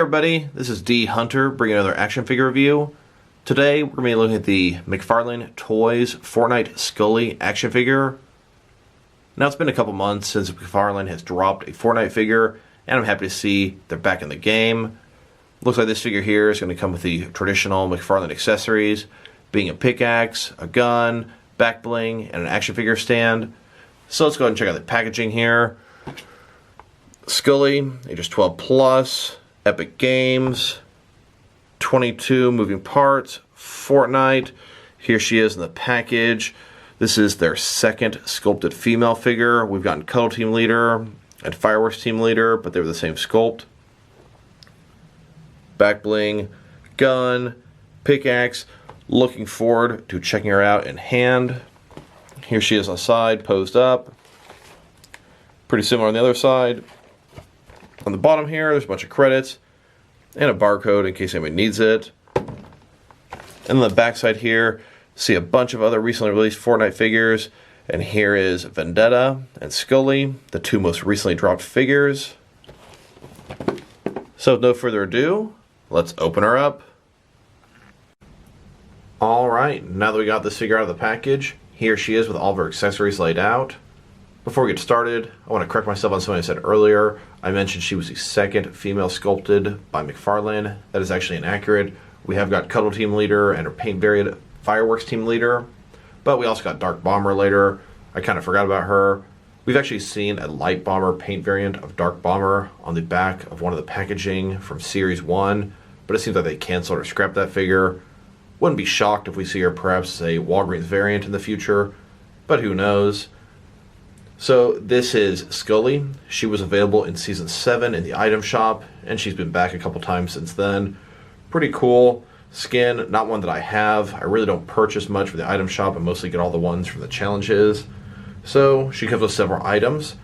everybody, this is D Hunter bringing another action figure review. Today we're going to be looking at the McFarlane Toys Fortnite Skully action figure. Now it's been a couple months since McFarlane has dropped a Fortnite figure, and I'm happy to see they're back in the game. Looks like this figure here is going to come with the traditional McFarlane accessories, being a pickaxe, a gun, back bling, and an action figure stand. So let's go ahead and check out the packaging here. Skully, ages 12 plus, Epic Games, 22 moving parts, Fortnite. Here she is in the package. This is their second sculpted female figure. We've gotten Cuddle Team Leader and Fireworks Team Leader, but they were the same sculpt. Back bling, gun, pickaxe. Looking forward to checking her out in hand. Here she is on the side, posed up. Pretty similar on the other side. On the bottom here, there's a bunch of credits and a barcode in case anybody needs it. And on the back side here, see a bunch of other recently released Fortnite figures. And here is Vendetta and Skully, the two most recently dropped figures. So with no further ado, let's open her up. Alright, now that we got this figure out of the package, here she is with all of her accessories laid out. Before we get started, I want to correct myself on something I said earlier. I mentioned she was the second female sculpted by McFarlane. That is actually inaccurate. We have got Cuddle Team Leader and her paint variant Fireworks Team Leader, but we also got Dark Bomber later. I kind of forgot about her. We've actually seen a Light Bomber paint variant of Dark Bomber on the back of one of the packaging from Series 1, but it seems like they canceled or scrapped that figure. Wouldn't be shocked if we see her perhaps a Walgreens variant in the future, but who knows. So this is Skully. She was available in Season 7 in the item shop, and she's been back a couple times since then. Pretty cool skin, not one that I have. I really don't purchase much for the item shop. I mostly get all the ones from the challenges. So she comes with several items.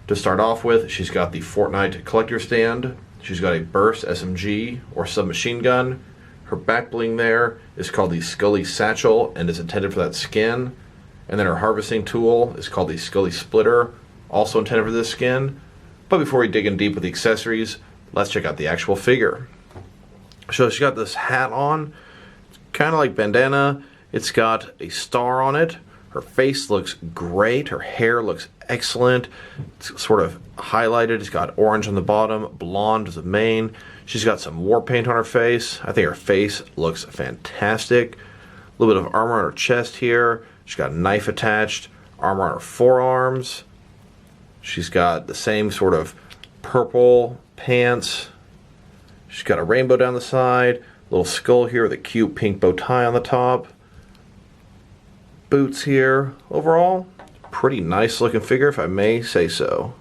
To start off with, she's got the Fortnite collector stand. She's got a burst SMG or submachine gun. Her back bling there is called the Skully Satchel and is intended for that skin. And then her harvesting tool is called the Skully Splitter, also intended for this skin. But before we dig in deep with the accessories, let's check out the actual figure. So she's got this hat on, kind of like bandana. It's got a star on it. Her face looks great. Her hair looks excellent. It's sort of highlighted. It's got orange on the bottom, blonde is the mane. She's got some war paint on her face. I think her face looks fantastic. A little bit of armor on her chest here. She's got a knife attached, armor on her forearms. She's got the same sort of purple pants. She's got a rainbow down the side, a little skull here with a cute pink bow tie on the top. Boots here. Overall, pretty nice looking figure, if I may say so.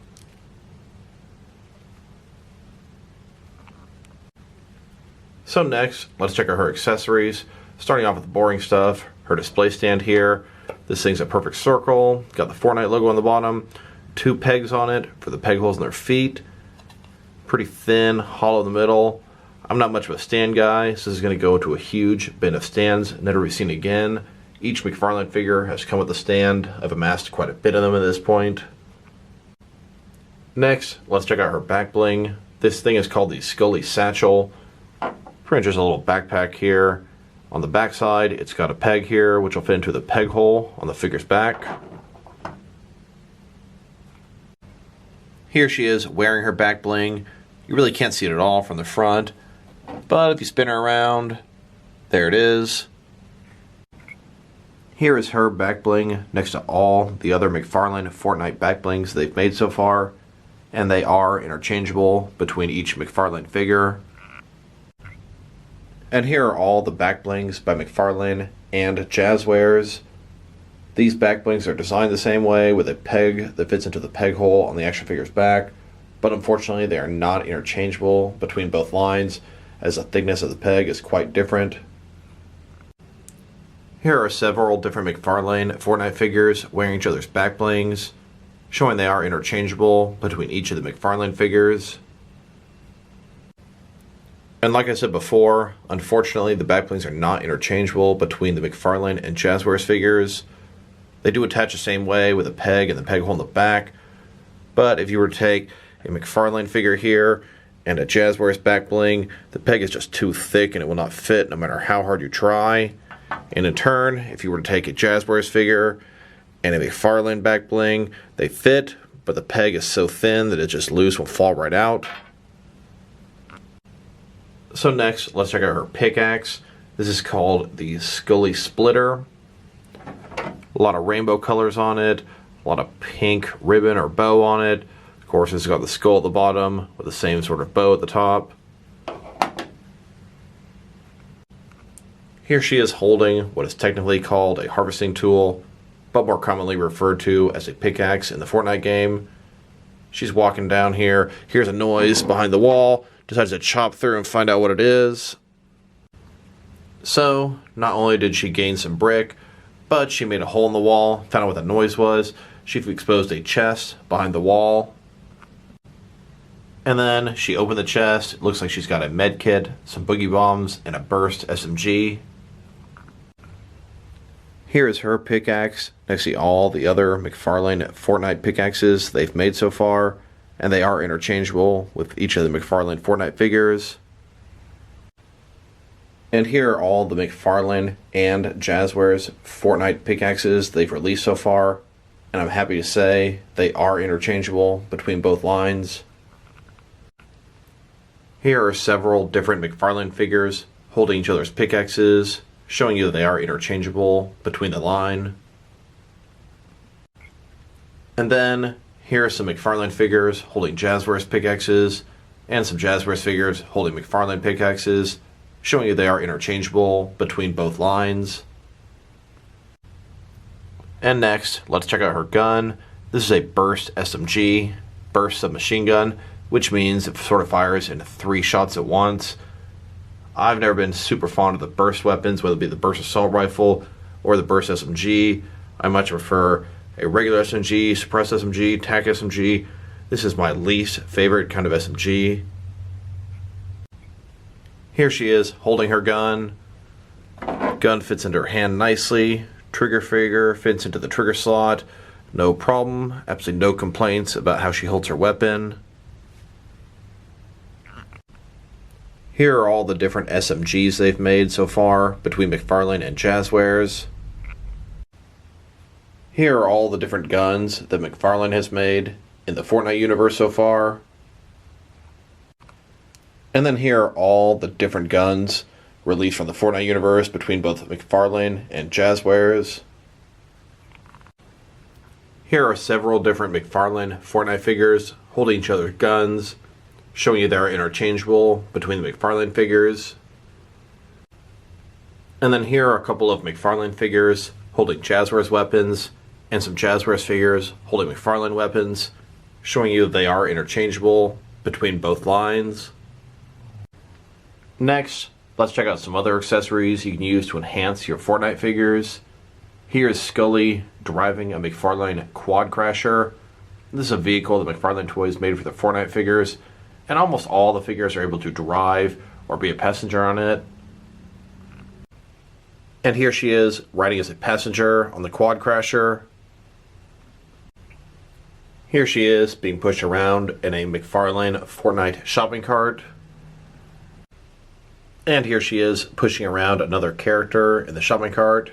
So next, let's check out her accessories. Starting off with the boring stuff, her display stand here. This thing's a perfect circle. Got the Fortnite logo on the bottom. 2 pegs on it for the peg holes in their feet. Pretty thin, hollow in the middle. I'm not much of a stand guy, so this is going to go into a huge bin of stands, never to be seen again. Each McFarlane figure has come with a stand. I've amassed quite a bit of them at this point. Next, let's check out her back bling. This thing is called the Skully Satchel. Pretty much just a little backpack here. On the back side, it's got a peg here, which will fit into the peg hole on the figure's back. Here she is wearing her back bling. You really can't see it at all from the front, but if you spin her around, there it is. Here is her back bling next to all the other McFarlane Fortnite back blings they've made so far, and they are interchangeable between each McFarlane figure. And here are all the back blings by McFarlane and Jazwares. These back blings are designed the same way, with a peg that fits into the peg hole on the action figure's back, but unfortunately they are not interchangeable between both lines, as the thickness of the peg is quite different. Here are several different McFarlane Fortnite figures wearing each other's back blings, showing they are interchangeable between each of the McFarlane figures. And like I said before, unfortunately the back blings are not interchangeable between the McFarlane and Jazwares figures. They do attach the same way with a peg and the peg hole in the back, but if you were to take a McFarlane figure here and a Jazwares back bling. The peg is just too thick and it will not fit no matter how hard you try. And in turn, if you were to take a Jazwares figure and a McFarlane back bling, they fit, but the peg is so thin that it just loose will fall right out. So next, let's check out her pickaxe. This is called the Skully Splitter. A lot of rainbow colors on it, a lot of pink ribbon or bow on it. Of course, it's got the skull at the bottom with the same sort of bow at the top. Here she is holding what is technically called a harvesting tool, but more commonly referred to as a pickaxe in the Fortnite game. She's walking down here, hears a noise behind the wall, decides to chop through and find out what it is. So, not only did she gain some brick, but she made a hole in the wall, found out what the noise was. She exposed a chest behind the wall. And then she opened the chest. It looks like she's got a med kit, some boogie bombs, and a burst SMG. Here is her pickaxe next to all the other McFarlane Fortnite pickaxes they've made so far, and they are interchangeable with each of the McFarlane Fortnite figures. And here are all the McFarlane and Jazwares Fortnite pickaxes they've released so far, and I'm happy to say they are interchangeable between both lines. Here are several different McFarlane figures holding each other's pickaxes, showing you that they are interchangeable between the line. And then here are some McFarlane figures holding Jazwares pickaxes, and some Jazwares figures holding McFarlane pickaxes, showing you they are interchangeable between both lines. And next, let's check out her gun. This is a burst SMG, burst submachine gun, which means it sort of fires in 3 shots at once. I've never been super fond of the burst weapons, whether it be the burst assault rifle or the burst SMG. I much prefer a regular SMG, suppressed SMG, tac SMG. This is my least favorite kind of SMG. Here she is holding her gun. Gun fits into her hand nicely. Trigger figure fits into the trigger slot. No problem. Absolutely no complaints about how she holds her weapon. Here are all the different SMGs they've made so far between McFarlane and Jazwares. Here are all the different guns that McFarlane has made in the Fortnite universe so far. And then here are all the different guns released from the Fortnite universe between both McFarlane and Jazwares. Here are several different McFarlane Fortnite figures holding each other's guns, showing you they are interchangeable between the McFarlane figures. And then here are a couple of McFarlane figures holding Jazwares weapons, and some Jazwares figures holding McFarlane weapons, showing you they are interchangeable between both lines. Next, let's check out some other accessories you can use to enhance your Fortnite figures. Here is Skully driving a McFarlane Quad Crasher. This is a vehicle that McFarlane Toys made for the Fortnite figures, and almost all the figures are able to drive or be a passenger on it. And here she is riding as a passenger on the Quad Crasher. Here she is being pushed around in a McFarlane Fortnite shopping cart. And here she is pushing around another character in the shopping cart.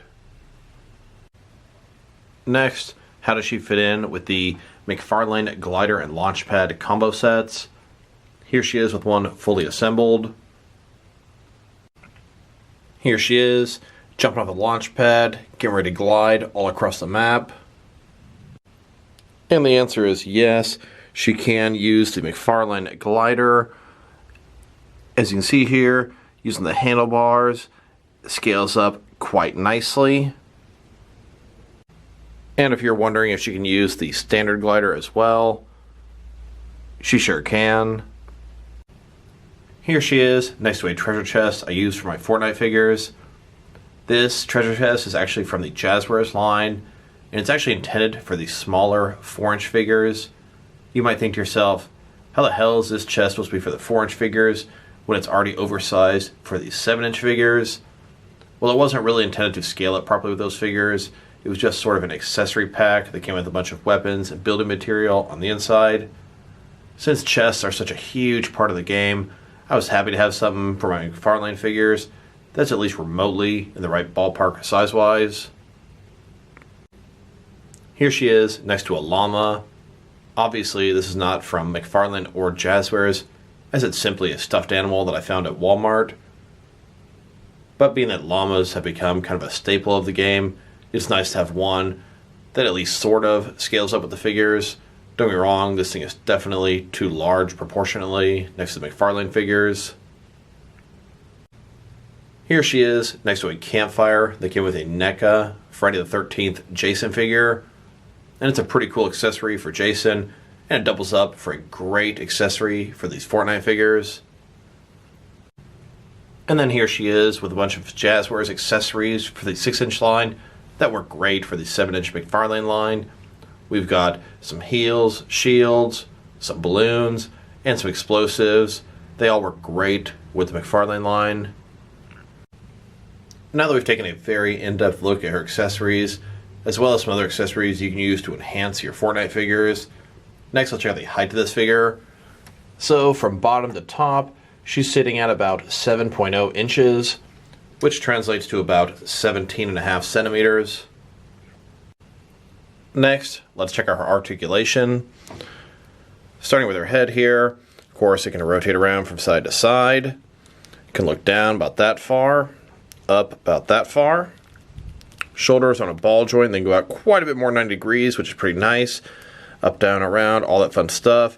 Next, how does she fit in with the McFarlane glider and launchpad combo sets? Here she is with one fully assembled. Here she is jumping off the launchpad, getting ready to glide all across the map. And the answer is yes, she can use the McFarlane glider. As you can see here, using the handlebars, it scales up quite nicely. And if you're wondering if she can use the standard glider as well, she sure can. Here she is next to a treasure chest I use for my Fortnite figures. This treasure chest is actually from the Jazwares line, and it's actually intended for the smaller 4-inch figures. You might think to yourself, how the hell is this chest supposed to be for the 4-inch figures when it's already oversized for the 7-inch figures? Well, it wasn't really intended to scale up properly with those figures. It was just sort of an accessory pack that came with a bunch of weapons and building material on the inside. Since chests are such a huge part of the game, I was happy to have something for my McFarlane figures that's at least remotely in the right ballpark size-wise. Here she is next to a llama. Obviously, this is not from McFarlane or Jazwares, as it's simply a stuffed animal that I found at Walmart. But being that llamas have become kind of a staple of the game, it's nice to have one that at least sort of scales up with the figures. Don't get me wrong, this thing is definitely too large proportionately next to the McFarlane figures. Here she is next to a campfire that came with a NECA Friday the 13th Jason figure. And it's a pretty cool accessory for Jason, and it doubles up for a great accessory for these Fortnite figures. And then here she is with a bunch of Jazwares accessories for the 6-inch line that work great for the 7-inch McFarlane line. We've got some heels, shields, some balloons, and some explosives. They all work great with the McFarlane line. Now that we've taken a very in-depth look at her accessories, as well as some other accessories you can use to enhance your Fortnite figures, next let's check out the height of this figure. So from bottom to top, she's sitting at about 7.0 inches, which translates to about 17.5 centimeters. Next, let's check out her articulation. Starting with her head here, of course it can rotate around from side to side. It can look down about that far, up about that far. Shoulders on a ball joint, then go out quite a bit more 90 degrees, which is pretty nice. Up, down, around, all that fun stuff.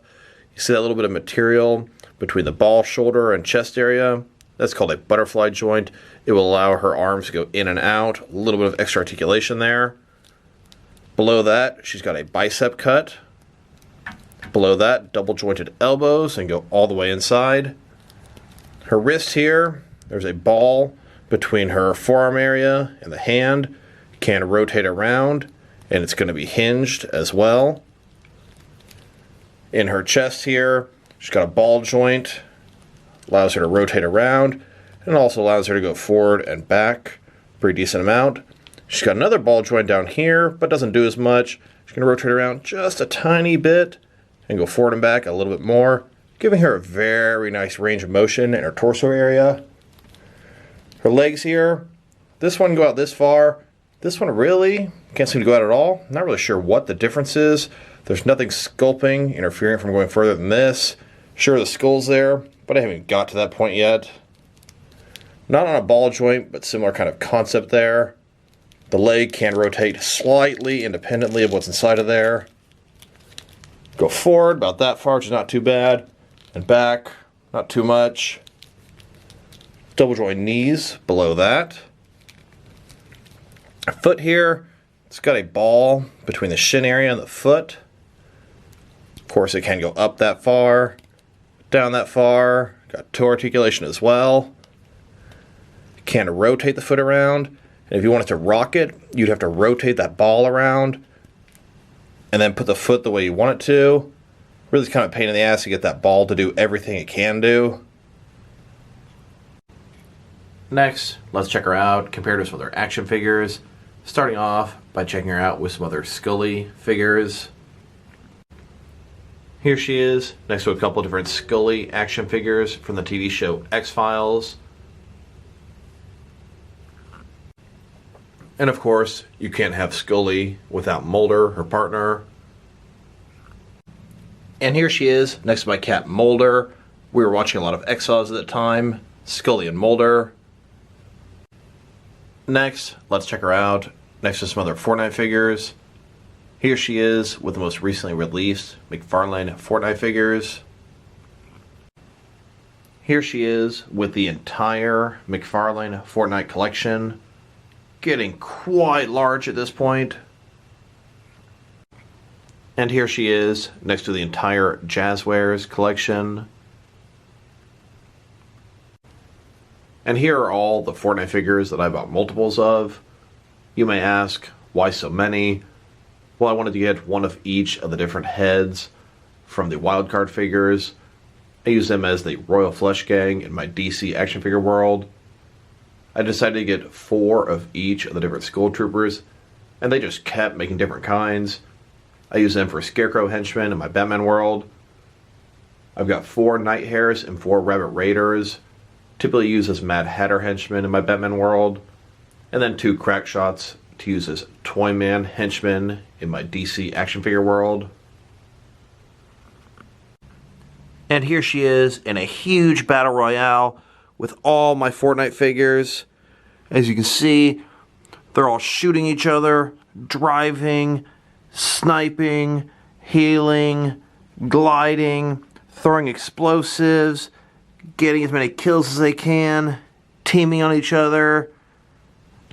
You see that little bit of material between the ball, shoulder, and chest area. That's called a butterfly joint. It will allow her arms to go in and out. A little bit of extra articulation there. Below that, she's got a bicep cut. Below that, double jointed elbows and go all the way inside. Her wrist here, there's a ball between her forearm area and the hand. Can rotate around, and it's going to be hinged as well. In her chest here, she's got a ball joint, allows her to rotate around, and also allows her to go forward and back pretty decent amount. She's got another ball joint down here, but doesn't do as much. She's going to rotate around just a tiny bit and go forward and back a little bit more, giving her a very nice range of motion in her torso area. Her legs here, this one can go out this far. This one really can't seem to go out at all. Not really sure what the difference is. There's nothing sculpting interfering from going further than this. Sure, the skull's there, but I haven't got to that point yet. Not on a ball joint, but similar kind of concept there. The leg can rotate slightly independently of what's inside of there. Go forward about that far, which is not too bad. And back, not too much. Double joint knees below that. A foot here, it's got a ball between the shin area and the foot. Of course, it can go up that far, down that far. Got toe articulation as well. It can rotate the foot around. And if you wanted to rock it, you'd have to rotate that ball around and then put the foot the way you want it to. Really kind of a pain in the ass to get that ball to do everything it can do. Next, let's check her out, compare her with other action figures. Starting off by checking her out with some other Skully figures. Here she is, next to a couple different Skully action figures from the TV show X-Files. And of course, you can't have Skully without Mulder, her partner. And here she is, next to my cat Mulder. We were watching a lot of X-Files at the time, Skully and Mulder. Next, let's check her out next to some other Fortnite figures. Here she is with the most recently released McFarlane Fortnite figures. Here she is with the entire McFarlane Fortnite collection, getting quite large at this point. And here she is next to the entire Jazwares collection. And here are all the Fortnite figures that I bought multiples of. You may ask, why so many? Well, I wanted to get one of each of the different heads from the wildcard figures. I use them as the Royal Flush Gang in my DC action figure world. I decided to get 4 of each of the different Skull Troopers, and they just kept making different kinds. I use them for Scarecrow Henchmen in my Batman world. I've got 4 Night Hares and 4 Rabbit Raiders, typically used as Mad Hatter henchmen in my Batman world, and then 2 Crack Shots to use as Toyman henchmen in my DC action figure world. And here she is in a huge Battle Royale with all my Fortnite figures. As you can see, they're all shooting each other, driving, sniping, healing, gliding, throwing explosives, getting as many kills as they can, teaming on each other,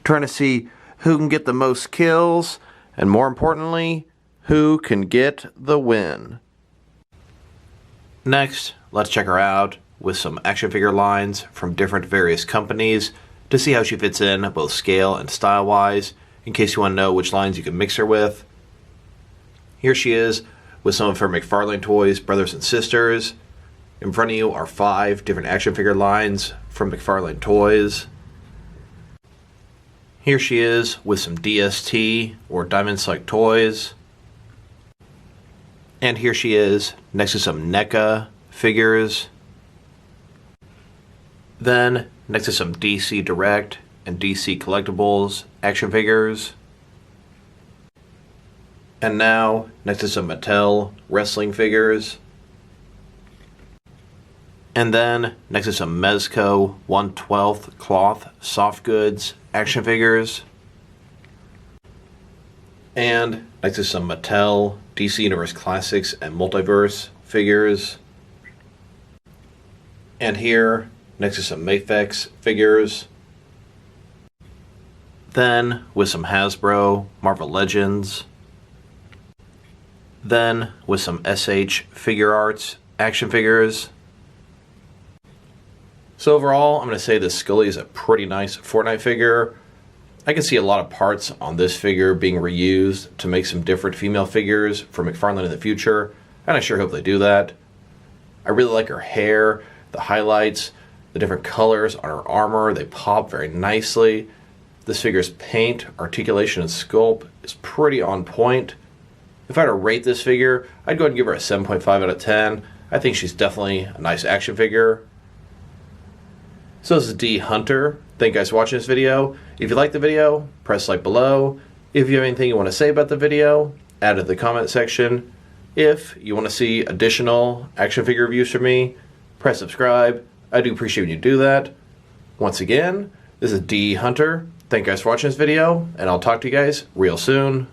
trying to see who can get the most kills, and more importantly, who can get the win. Next, let's check her out with some action figure lines from different various companies to see how she fits in both scale and style-wise, in case you want to know which lines you can mix her with. Here she is with some of her McFarlane Toys brothers and sisters. In front of you are 5 different action figure lines from McFarlane Toys. Here she is with some DST or Diamond Select Toys. And here she is next to some NECA figures. Then next to some DC Direct and DC Collectibles action figures. And now next to some Mattel wrestling figures. And then next to some Mezco 1/12 cloth soft goods action figures. And next to some Mattel DC Universe Classics and Multiverse figures. And here next to some Mafex figures. Then with some Hasbro Marvel Legends. Then with some SH Figure Arts action figures. So overall, I'm going to say this Skully is a pretty nice Fortnite figure. I can see a lot of parts on this figure being reused to make some different female figures for McFarlane in the future, and I sure hope they do that. I really like her hair, the highlights, the different colors on her armor. They pop very nicely. This figure's paint, articulation, and sculpt is pretty on point. If I had to rate this figure, I'd go ahead and give her a 7.5 out of 10. I think she's definitely a nice action figure. So this is D Hunter. Thank you guys for watching this video. If you liked the video, press like below. If you have anything you want to say about the video, add it to the comment section. If you want to see additional action figure reviews from me, press subscribe. I do appreciate when you do that. Once again, this is D Hunter. Thank you guys for watching this video, and I'll talk to you guys real soon.